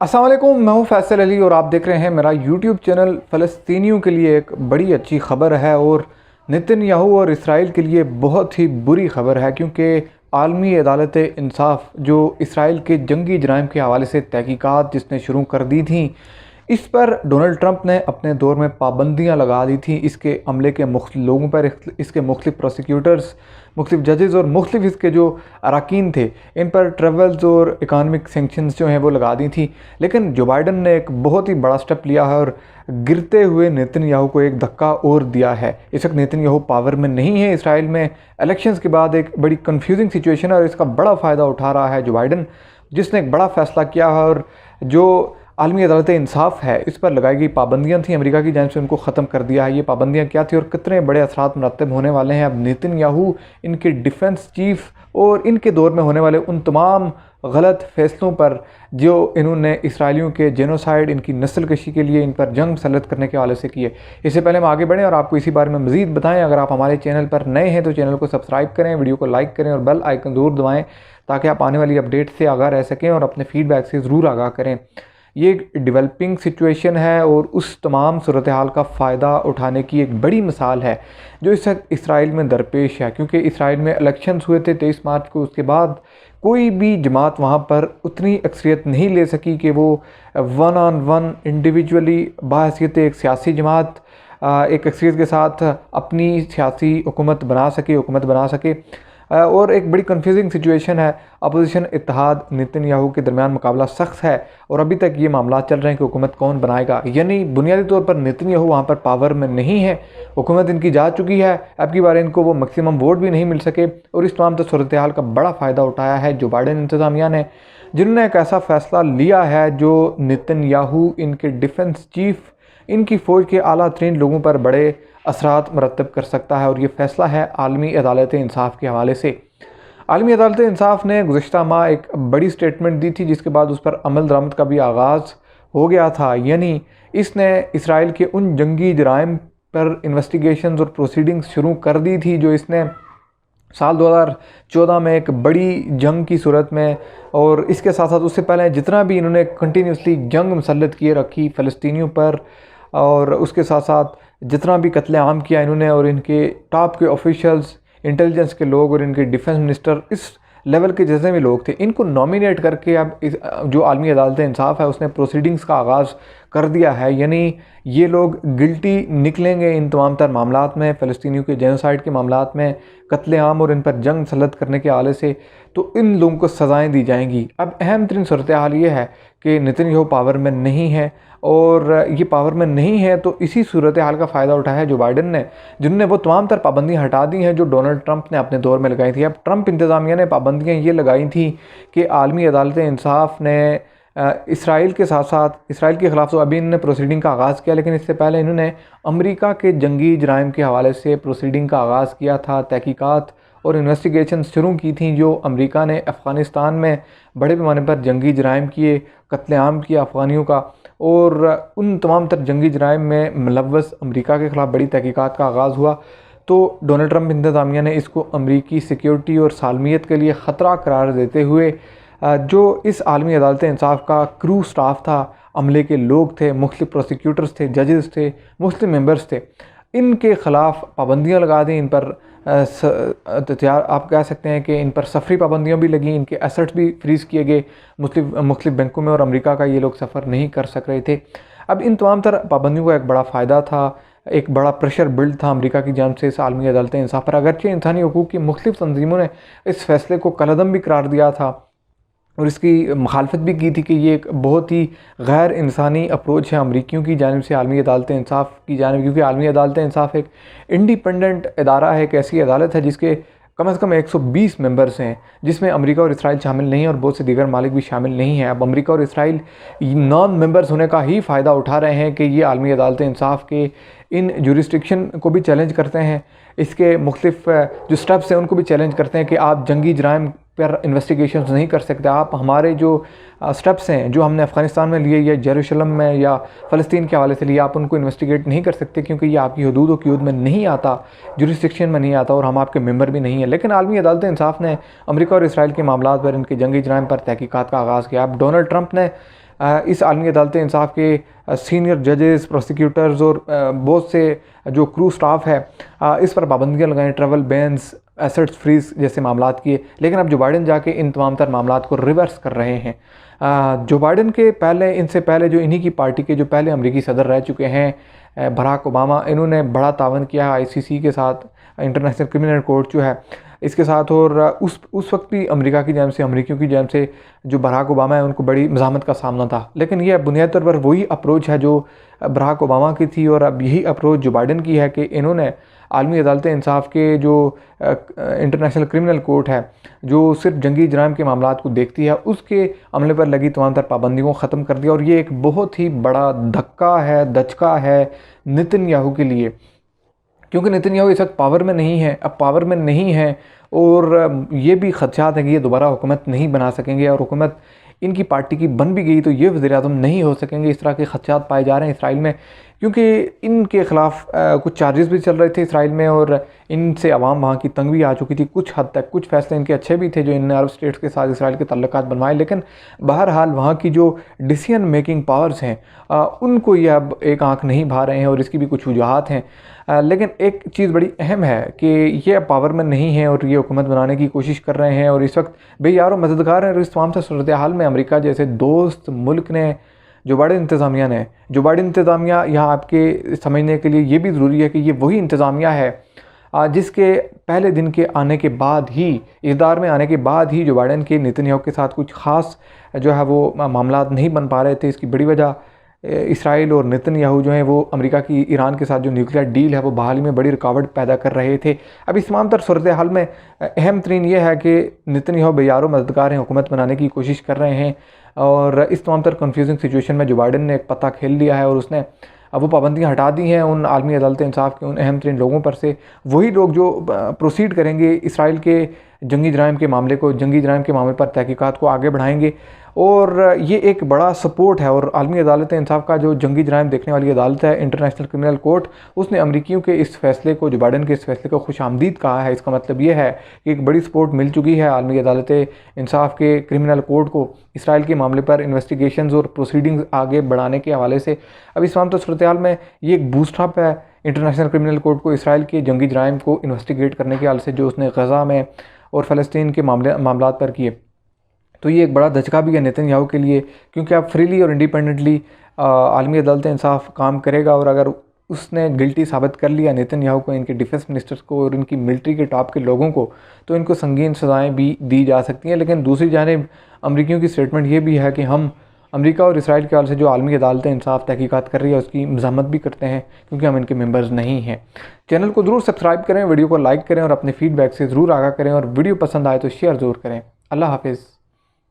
अस्सलाम वालेकुम, मैं हूं फैसल अली और आप देख रहे हैं मेरा यूट्यूब चैनल। फ़लस्तीनियों के लिए एक बड़ी अच्छी ख़बर है और नेतन्याहू और इसराइल के लिए बहुत ही बुरी ख़बर है, क्योंकि आलमी अदालत इंसाफ जो इसराइल के जंगी जराइम के हवाले से तहकीकात जिसने शुरू कर दी थी, इस पर डोनाल्ड ट्रंप ने अपने दौर में पाबंदियां लगा दी थी। इसके अमले के मुख्तलिफ लोगों पर, इसके मुख्तलिफ प्रोसिक्यूटर्स, मुख्तलिफ जजेस और मुख्तलिफ इसके जो अरकान थे, इन पर ट्रेवल्स और इकॉनमिक सेंक्शंस जो हैं वो लगा दी थी। लेकिन जो बाइडन ने एक बहुत ही बड़ा स्टेप लिया है और गिरते हुए नेतन्याहू को एक धक्का और दिया है। इस वक्त नेतन्याहू पावर में नहीं है। इसराइल में इलेक्शंस के बाद एक बड़ी कंफ्यूजिंग सिचुएशन है और इसका बड़ा फ़ायदा उठा रहा है जो बाइडन, जिसने एक बड़ा फैसला किया है। और जो आलमी अदालत इंसाफ है, इस पर लगाई गई पाबंदियां थी अमेरिका की जानिब से, उनको ख़त्म कर दिया है। ये पाबंदियां क्या थी और कितने बड़े असरात मुरतब होने वाले हैं। अब नेतन्याहू, इनके डिफेंस चीफ और इनके दौर में होने वाले उन तमाम गलत फ़ैसलों पर जो इन्होंने इसराइलियों के जेनोसाइड, इनकी नस्ल कशी के लिए इन पर जंग मुसल्लत करने के हवाले से किए। इससे पहले हम आगे बढ़ें और आपको इसी बारे में मज़ीद बताएं, अगर आप हमारे चैनल पर नए हैं तो चैनल को सब्सक्राइब करें, वीडियो को लाइक करें और बेल आइकन ज़रूर दबाएँ ताकि आप आने वाली अपडेट से आगाह रह सकें और अपने फीडबैक से ज़रूर आगाह करें। ये एक डेवलपिंग सिचुएशन है और उस तमाम सूरत हाल का फ़ायदा उठाने की एक बड़ी मिसाल है जो इस वक्त इसराइल में दरपेश है, क्योंकि इसराइल में इलेक्शंस हुए थे 23 मार्च को। उसके बाद कोई भी जमात वहाँ पर उतनी अक्सरियत नहीं ले सकी कि वो वन ऑन वन इंडिविजुअली बाहैसियत एक सियासी जमात एक अक्सरियत के साथ अपनी सियासी हुकूमत बना सके। और एक बड़ी कंफ्यूजिंग सिचुएशन है। अपोजिशन इत्तेहाद नेतन्याहू के दरमियान मुकाबला सख्त है और अभी तक ये मामला चल रहे हैं कि हुकूमत कौन बनाएगा। यानी बुनियादी तौर पर नेतन्याहू वहाँ पर पावर में नहीं है, हुकूमत इनकी जा चुकी है। अब की बार इनको वो मैक्सिमम वोट भी नहीं मिल सके और इस तमाम सूरत हाल का बड़ा फ़ायदा उठाया है जो बाइडन इंतज़ामिया ने, जिन्होंने एक ऐसा फ़ैसला लिया है जो नेतन्याहू, इनके डिफेंस चीफ, इनकी फ़ौज के आला तरीन लोगों पर बड़े असरात मरतब कर सकता है। और ये फ़ैसला है आलमी अदालत इंसाफ के हवाले से। आलमी अदालत इंसाफ ने गुज़श्ता माह एक बड़ी स्टेटमेंट दी थी, जिसके बाद उस पर अमल दरामद का भी आगाज़ हो गया था। यानी इसने इसराइल के उन जंगी जराइम पर इन्वेस्टिगेशंस और प्रोसीडिंग्स शुरू कर दी थी जो इसने साल 2014 में एक बड़ी जंग की सूरत में, और इसके साथ साथ उससे पहले जितना भी इन्होंने कंटिन्यूसली जंग मुसल्लत किए रखी फ़लस्तीनियों पर, और उसके साथ साथ जितना भी कत्लेआम किया इन्होंने, और इनके टॉप के ऑफिशियल्स, इंटेलिजेंस के लोग और इनके डिफेंस मिनिस्टर, इस लेवल के जितने भी लोग थे, इनको नॉमिनेट करके अब जो आलमी अदालत इंसाफ है उसने प्रोसीडिंग्स का आगाज़ कर दिया है। यानी ये लोग गिल्टी निकलेंगे इन तमाम तर मामलात में, फ़लस्तीनियों के जेनोसाइड के मामलात में, कत्लेआम और इन पर जंग मुसल्लत करने के हवाले से, तो इन लोगों को सज़ाएँ दी जाएंगी। अब अहम तरीन सूरत हाल ये है कि नेतन्याहू पावर में नहीं है, और ये पावर में नहीं है तो इसी सूरत हाल का फ़ायदा उठाया है जो बाइडन ने, जिन्होंने वो तमाम तर पाबंदियाँ हटा दी हैं जो डोनाल्ड ट्रंप ने अपने दौर में लगाई थी। अब ट्रंप इंतज़ामिया ने पाबंदियाँ ये लगाई थी कि आलमी अदालत इंसाफ ने इसराइल के साथ साथ इसराइल के ख़िलाफ़ तो अभी इन्होंने प्रोसीडिंग का आगाज़ किया, लेकिन इससे पहले इन्होंने अमेरिका के जंगी जराइम के हवाले से प्रोसीडिंग का आगाज़ किया था। तहकीकात और इन्वेस्टिगेशन शुरू की थी जो अमेरिका ने अफ़गानिस्तान में बड़े पैमाने पर जंगी जराइम किए, कत्लेआम किया अफ़गानियों का, और उन तमाम तर जंगी जराइम में मुलव्वस अमेरिका के ख़िलाफ़ बड़ी तहकीकात का आगाज़ हुआ। तो डोनाल्ड ट्रंप इंतज़ामिया ने इसको अमरीकी सिक्योरिटी और सालमियत के लिए ख़तरा करार देते हुए जो इस आलमी अदालत इंसाफ का क्रू स्टाफ था, अमले के लोग थे, मुख्तलिफ प्रोसिक्यूटर्स थे, जजेस थे, मुस्लिम मेंबर्स थे, इनके ख़िलाफ़ पाबंदियाँ लगा दी। इन पर आप कह सकते हैं कि इन पर सफरी पाबंदियाँ भी लगी, इनके एसेट्स भी फ्रीज़ किए गए मुख्तलिफ बैंकों में, और अमेरिका का ये लोग सफ़र नहीं कर सक रहे थे। अब इन तमाम तरह पाबंदियों का एक बड़ा फ़ायदा था, एक बड़ा प्रेशर बिल्ड था अमेरिका की जानिब से इस आलमी अदालत इंसाफ पर। अगरचे इंसानी हकूक़ की मुख्तलिफ तंजीमों ने इस फ़ैसले को कलअदम भी करार दिया था और इसकी मुखालफत भी की थी कि ये एक बहुत ही गैर इंसानी अप्रोच है अमरीकियों की जानिब से आलमी अदालत इंसाफ की जानिब, क्योंकि आलमी अदालत इंसाफ एक इंडिपेंडेंट इदारा है, एक ऐसी अदालत है जिसके कम से कम 120 मेंबर्स हैं, जिसमें अमेरिका और इसराइल शामिल नहीं है और बहुत से दीगर मालिक भी शामिल नहीं हैं। अब अमेरिका और इसराइल नॉन मेंबर्स होने का ही फ़ायदा उठा रहे हैं कि ये आलमी अदालत इंसाफ के इन जुरिस्डिक्शन को भी चैलेंज करते हैं, इसके मुख्तलिफ जो स्टेप्स हैं उनको भी चैलेंज करते हैं कि आप जंगी जराइम पर इन्वेस्टिगेशन नहीं कर सकते, आप हमारे जो स्टेप्स हैं जो हमने अफ़गानिस्तान में लिए या जेरूशलम में या फ़लस्तीन के हवाले से लिए, आप उनको इन्वेस्टिगेट नहीं कर सकते क्योंकि ये आपकी हदूद और क़यूद में नहीं आता, जुरिस्डिक्शन में नहीं आता और हम आपके मेंबर भी नहीं हैं। लेकिन आलमी अदालत इंसाफ ने अमेरिका और इसराइल के मामलात पर, इनके जंगी जराइम पर तहकीकात का आगाज़ किया। अब डोनाल्ड ट्रंप ने इस आलमी अदालत इंसाफ के सीनियर जजेस, प्रोसिक्यूटर्स और बहुत से जो क्रू स्टाफ है इस पर पाबंदियाँ लगाएं, ट्रैवल बैन्स, एसेट्स फ्रीज जैसे मामला किए। लेकिन अब जो बाइडन जाके इन तमाम तर मामला को रिवर्स कर रहे हैं। जो बाइडन के पहले, इनसे पहले जो इन्हीं की पार्टी के जो पहले अमेरिकी सदर रह चुके हैं बराक ओबामा, इन्होंने बड़ा तावन किया ICC के साथ, इंटरनेशनल क्रिमिनल कोर्ट जो है इसके साथ। और उस वक्त भी अमेरिका की जानिब से, अमेरिकियों की जानिब से जो बराक ओबामा है उनको बड़ी मज़ामत का सामना था। लेकिन यह बुनियादी तौर पर वही अप्रोच है जो बराक ओबामा की थी, और अब यही अप्रोच जो बाइडन की है कि इन्होंने आलमी अदालत इंसाफ के जो इंटरनेशनल क्रिमिनल कोर्ट है जो सिर्फ जंगी जराइम के मामला को देखती है, उसके अमले पर लगी तमाम तर पाबंदियों को ख़त्म कर दिया। और ये एक बहुत ही बड़ा धक्का है, दचका है नेतन्याहू के लिए, क्योंकि नेतन्याहू इस वक्त पावर में नहीं है। अब पावर में नहीं है और ये भी खदशात है कि ये दोबारा हुकूमत नहीं बना सकेंगे, और हुकूमत इनकी पार्टी की बन भी गई तो ये वज़ीर-ए-आज़म नहीं हो सकेंगे। इस तरह के खदशात पाए जा रहे हैं इसराइल में, क्योंकि इनके ख़िलाफ़ कुछ चार्जेस भी चल रहे थे इसराइल में, और इनसे आवाम वहाँ की तंग भी आ चुकी थी कुछ हद तक। कुछ फ़ैसले इनके अच्छे भी थे जो इन अरब स्टेट्स के साथ इसराइल के तल्लुकात बनवाए, लेकिन बहरहाल वहाँ की जो डिसीजन मेकिंग पावर्स हैं उनको ये अब एक आँख नहीं भा रहे हैं, और इसकी भी कुछ वजूहात हैं। लेकिन एक चीज़ बड़ी अहम है कि ये अब पावर में नहीं है और ये हुकूमत बनाने की कोशिश कर रहे हैं, और इस वक्त बेयार और मददगार हैं। और इस तमाम से सूरत हाल में अमेरिका जैसे दोस्त मुल्क ने, जो बाइडन इंतज़ामिया ने, जो बाइडन इंतज़ामिया यहाँ आपके समझने के लिए ये भी ज़रूरी है कि ये वही इंतज़ामिया है जिसके पहले दिन के आने के बाद ही, इक़्तिदार में आने के बाद ही जो बाइडन के नेतन्याहू के साथ कुछ ख़ास जो है वो मामला नहीं बन पा रहे थे। इसकी बड़ी वजह इसराइल और नेतन्याहू जो हैं वो अमेरिका की ईरान के साथ जो न्यूक्लियर डील है वो बहाली में बड़ी रुकावट पैदा कर रहे थे। अब इस तमाम तर सूरत हाल में अहम तरीन ये है कि नेतन्याहू बेयारो मददगार हैं, हुकूमत बनाने की कोशिश कर रहे हैं, और इस तमाम तर कन्फ्यूजिंग सिचुएशन में जो बाइडन ने एक पत्ता खेल लिया है और उसने अब वो पाबंदियाँ हटा दी हैं उन आलमी अदालत इंसाफ के उन अहम तरीन लोगों पर से। वही लोग जो प्रोसीड करेंगे इसराइल के जंगी जराइम के मामले को, जंगी जराइम के मामले पर तहकीकात को आगे बढ़ाएंगे, और ये एक बड़ा सपोर्ट है। और आलमी अदालत इंसाफ का जो जंगी जराइम देखने वाली अदालत है इंटरनेशनल क्रिमिनल कोर्ट, उसने अमरीकियों के इस फैसले को, जो बाइडन के इस फैसले को खुशामदीद कहा है। इसका मतलब ये है कि एक बड़ी सपोर्ट मिल चुकी है आलमी अदालत इंसाफ के क्रिमिनल कोर्ट को इसराइल के मामले पर इन्वेस्टिगेशंस और प्रोसीडिंग्स आगे बढ़ाने के हवाले से। अब इस मामले सूरत हाल में ये एक बूस्टअप है इंटरनेशनल क्रिमिनल कोर्ट को इसराइल के जंगी जराइम को इन्वेस्टिगेट करने के हवाले से जो उसने गज़ा में और फ़लस्तीन के मामला पर किए। तो ये एक बड़ा धचका भी है नेतन्याहू के लिए, क्योंकि अब फ्रीली और इंडिपेंडेंटली आलमी अदालत इंसाफ काम करेगा, और अगर उसने गिल्टी साबित कर लिया नेतन्याहू को, इनके डिफेंस मिनिस्टर्स को और इनकी मिलिट्री के टॉप के लोगों को, तो इनको संगीन सज़ाएँ भी दी जा सकती हैं। लेकिन दूसरी जानिब अमरीकियों की स्टेटमेंट ये भी है कि हम अमेरिका और इसराइल के हाल से जो आलमी अदालत इंसाफ तहकीकात कर रही है उसकी मज़म्मत भी करते हैं, क्योंकि हम इनके मेंबर्स नहीं हैं। चैनल को ज़रूर सब्सक्राइब करें, वीडियो को लाइक करें और अपने फीडबैक से ज़रूर आगाह करें, और वीडियो पसंद आए तो शेयर ज़रूर करें। अल्लाह हाफिज़।